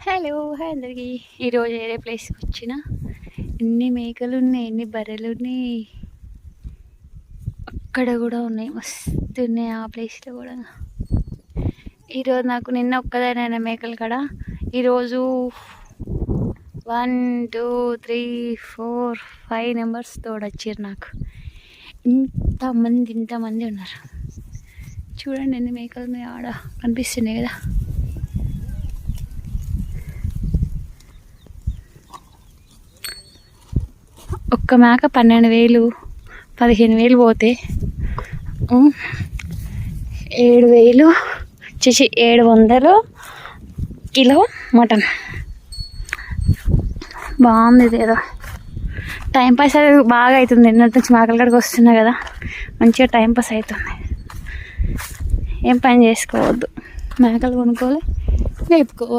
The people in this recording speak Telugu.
హలో హాయ్ అందరికి. ఈరోజు వేరే ప్లేస్కి వచ్చిన. ఎన్ని మేకలు ఉన్నాయి, ఎన్ని బర్రెలు ఉన్నాయి, అక్కడ కూడా ఉన్నాయి, మస్తు ఉన్నాయి ఆ ప్లేస్లో కూడా. ఈరోజు నాకు నిన్న ఒక్కదానైనా మేకలు కాడ, ఈరోజు 1 2 3 4 5 నెంబర్స్ తోడొచ్చారు నాకు. ఇంతమంది ఉన్నారు. చూడండి ఎన్ని మేకలు ఉన్నాయి, ఆడ కనిపిస్తున్నాయి కదా. ఒక్క మేక 12,000 15,000 పోతే 700 కిలో మటన్. బాగుంది ఇది ఏదో. టైంపాస్ అది బాగా అవుతుంది. నిన్నటి నుంచి మేకల కాడికి వస్తున్నా కదా, మంచిగా టైంపాస్ అవుతుంది. ఏం పని చేసుకోవద్దు, మేకలు కొనుక్కోవాలి, మేపుకోవాలి.